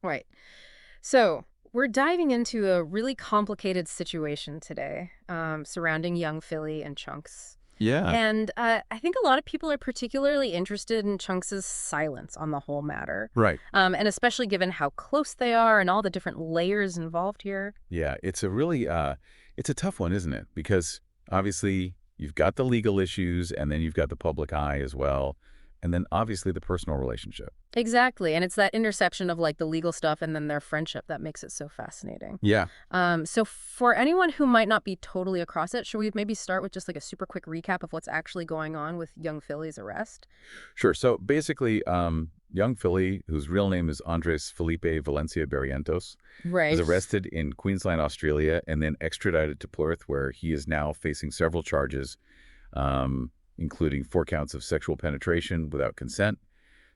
Right. So we're diving into a really complicated situation today surrounding young Philly and Chunkz. Yeah, And I think a lot of people are particularly interested in Chunks' silence on the whole matter, right. and especially given how close they are and all the different layers involved here. Yeah, it's a really it's a tough one, isn't it? Because obviously you've got the legal issues and then you've got the public eye as well, and then obviously the personal relationship. Exactly, and it's that intersection of like the legal stuff and then their friendship that makes it so fascinating. Yeah, So for anyone who might not be totally across it, should we maybe start with just like a super quick recap of what's actually going on with young Philly's arrest? sure. So basically, young Philly, whose real name is Andres Felipe Valencia Barrientos, was Right. arrested in Queensland, Australia, and then extradited to Perth, where he is now facing several charges, including 4 counts of sexual penetration without consent,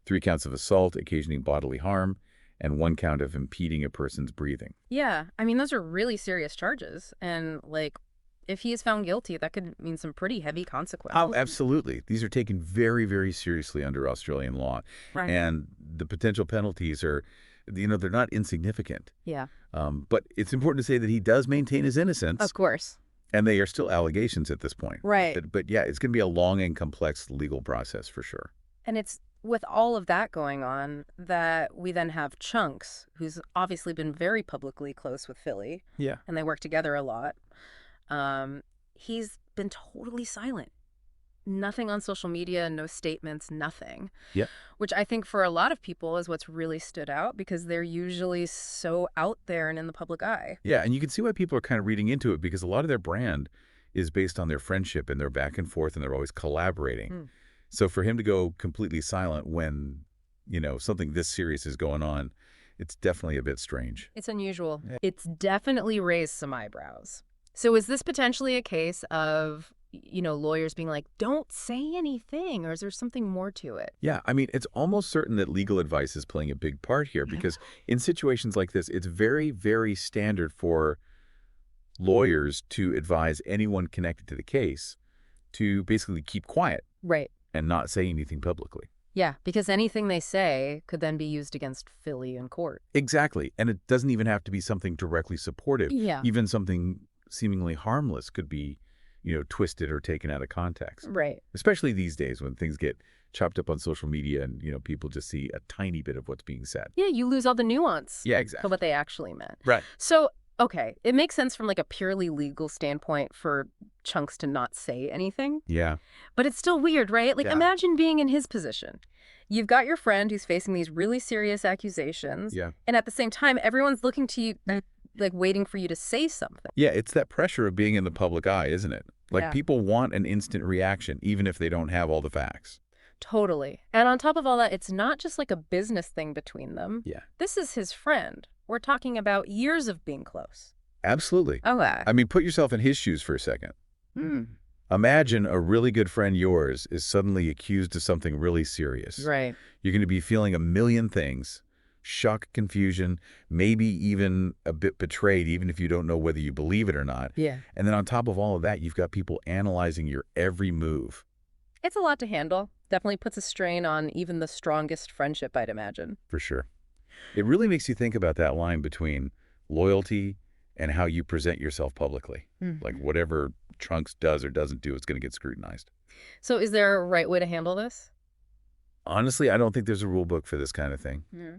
3 counts of assault occasioning bodily harm, and 1 count of impeding a person's breathing. Yeah, I mean, those are really serious charges. And, like, if he is found guilty, that could mean some pretty heavy Oh, consequences. absolutely. These are taken very, very seriously under Australian law. Right. And the potential penalties are, they're not insignificant. Yeah, But it's important to say that he does maintain his of innocence, course. and they are still allegations at this point. Right. But yeah, it's going to be a long and complex legal process for sure. And it's with all of that going on that we then have Chunks, who's obviously been very publicly close with Philly, Yeah. and they work together a lot. He's been totally silent. Nothing on social media, no statements, nothing. Yeah. Which I think for a lot of people is what's really stood out because they're usually so out there and in the public eye. Yeah, and you can see why people are kind of reading into it because a lot of their brand is based on their friendship and their back and forth and they're always collaborating. Mm. So for him to go completely silent when, something this serious is going on, it's definitely a bit strange. It's unusual. Yeah. It's definitely raised some eyebrows. So is this potentially a case of, lawyers being like, don't say anything, or is there something more to it? Yeah, I mean, it's almost certain that legal advice is playing a big part here because in situations like this, it's very, very standard for lawyers to advise anyone connected to the case to basically keep quiet Right. and not say anything publicly. Yeah, because anything they say could then be used against Philly in court. Exactly. And it doesn't even have to be something directly supportive. Yeah. Even something seemingly harmless could be, twisted or taken out of context. Right. Especially these days when things get chopped up on social media and, people just see a tiny bit of what's being said. Yeah, you lose all the nuance Yeah, of exactly. what they actually meant. Right. So, okay, it makes sense from like a purely legal standpoint for Chunks to not say anything, Yeah. but it's still weird, right? Like, Yeah. imagine being in his position. You've got your friend who's facing these really serious accusations, Yeah. and at the same time, everyone's looking to you, like waiting for you to say something. Yeah, it's that pressure of being in the public eye, isn't it? Like Yeah. people want an instant reaction, even if they don't have all the facts. Totally. And on top of all that, it's not just like a business thing between them. Yeah. This is his friend. We're talking about years of being close. Absolutely. Okay. I mean, put yourself in his shoes for a second. Hmm. Imagine a really good friend yours is suddenly accused of something really serious. Right. You're going to be feeling a million things. Shock, confusion, maybe even a bit betrayed, even if you don't know whether you believe it or not. Yeah. And then on top of all of that, you've got people analyzing your every move. It's a lot to handle. Definitely puts a strain on even the strongest friendship, I'd imagine. For sure. It really makes you think about that line between loyalty and how you present yourself publicly. Like whatever Chunkz does or doesn't do, it's going to get scrutinized. So is there a right way to handle this? Honestly, I don't think there's a rule book for this kind of thing. Yeah.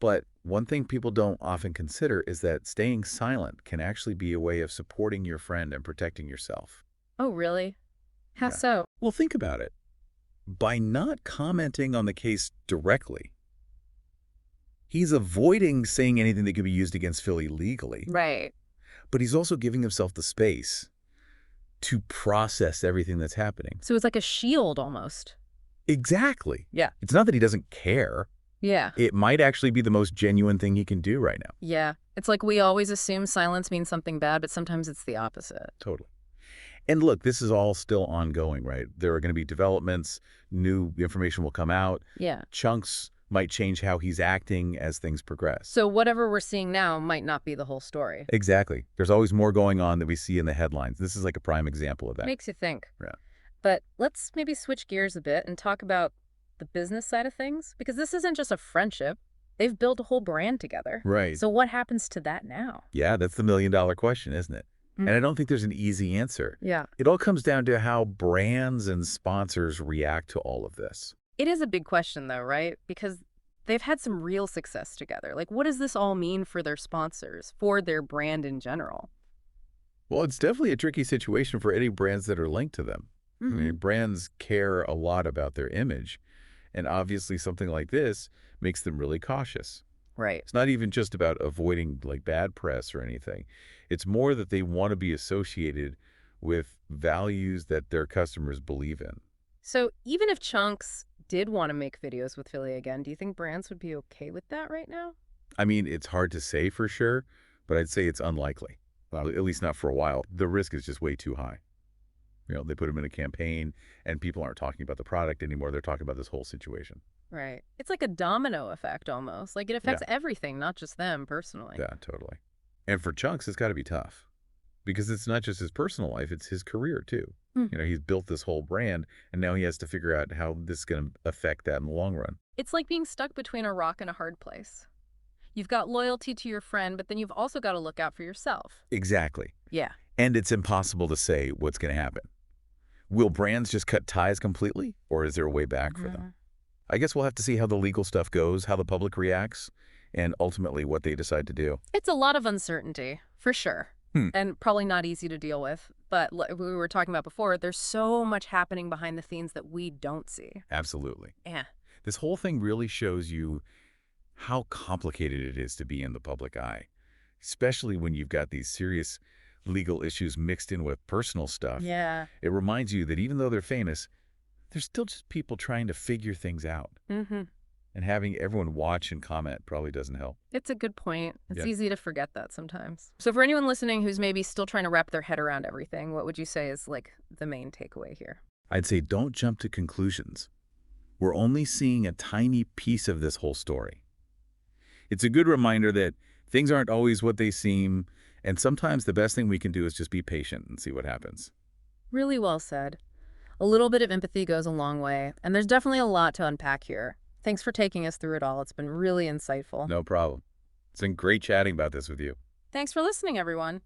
But one thing people don't often consider is that staying silent can actually be a way of supporting your friend and protecting yourself. Oh, really? How Yeah. so? Well, think about it. By not commenting on the case directly, he's avoiding saying anything that could be used against Philly legally, Right. but he's also giving himself the space to process everything that's happening. So it's like a shield almost. Exactly. Yeah. It's not that he doesn't care. Yeah. It might actually be the most genuine thing he can do right now. Yeah. It's like we always assume silence means something bad, but sometimes it's the opposite. Totally. And look, this is all still ongoing, right? There are going to be developments. New information will come out. Yeah. Chunkz might change how he's acting as things progress. So whatever we're seeing now might not be the whole story. Exactly. There's always more going on that we see in the headlines. This is like a prime example of that. Makes you think. Yeah. But let's maybe switch gears a bit and talk about the business side of things, because this isn't just a friendship. They've built a whole brand together. Right. So what happens to that now? Yeah, that's the million-dollar question, isn't it? And I don't think there's an easy answer. Yeah. It all comes down to how brands and sponsors react to all of this. It is a big question, though, right? Because they've had some real success together. Like, what does this all mean for their sponsors, for their brand in general? Well, it's definitely a tricky situation for any brands that are linked to them. I mean, brands care a lot about their image, and obviously something like this makes them really cautious. Right. It's not even just about avoiding like bad press or anything. It's more that they want to be associated with values that their customers believe in. So even if Chunkz did want to make videos with Philly again, do you think brands would be okay with that right now? I mean, it's hard to say for sure, but I'd say it's unlikely. Well, at least not for a while. The risk is just way too high. You know, they put them in a campaign and people aren't talking about the product anymore. They're talking about this whole situation. Right. It's like a domino effect almost. Like it affects everything, not just them personally. Yeah, totally. And for Chunkz, it's got to be tough because it's not just his personal life, it's his career too. You know, he's built this whole brand and now he has to figure out how this is going to affect that in the long run. It's like being stuck between a rock and a hard place. You've got loyalty to your friend, but then you've also got to look out for yourself. Exactly. Yeah. And it's impossible to say what's going to happen. Will brands just cut ties completely, or is there a way back for them? I guess we'll have to see how the legal stuff goes, how the public reacts, and ultimately what they decide to do. It's a lot of uncertainty, for sure. And probably not easy to deal with. But like we were talking about before, there's so much happening behind the scenes that we don't see. Absolutely. Yeah. This whole thing really shows you how complicated it is to be in the public eye, especially when you've got these serious legal issues mixed in with personal stuff. Yeah. It reminds you that even though they're famous, they're still just people trying to figure things out. And having everyone watch and comment probably doesn't help. It's a good point. It's easy to forget that sometimes. So for anyone listening who's maybe still trying to wrap their head around everything, what would you say is like the main takeaway here? I'd say don't jump to conclusions. We're only seeing a tiny piece of this whole story. It's a good reminder that things aren't always what they seem, and sometimes the best thing we can do is just be patient and see what happens. Really well said. A little bit of empathy goes a long way, and there's definitely a lot to unpack here. Thanks for taking us through it all. It's been really insightful. No problem. It's been great chatting about this with you. Thanks for listening, everyone.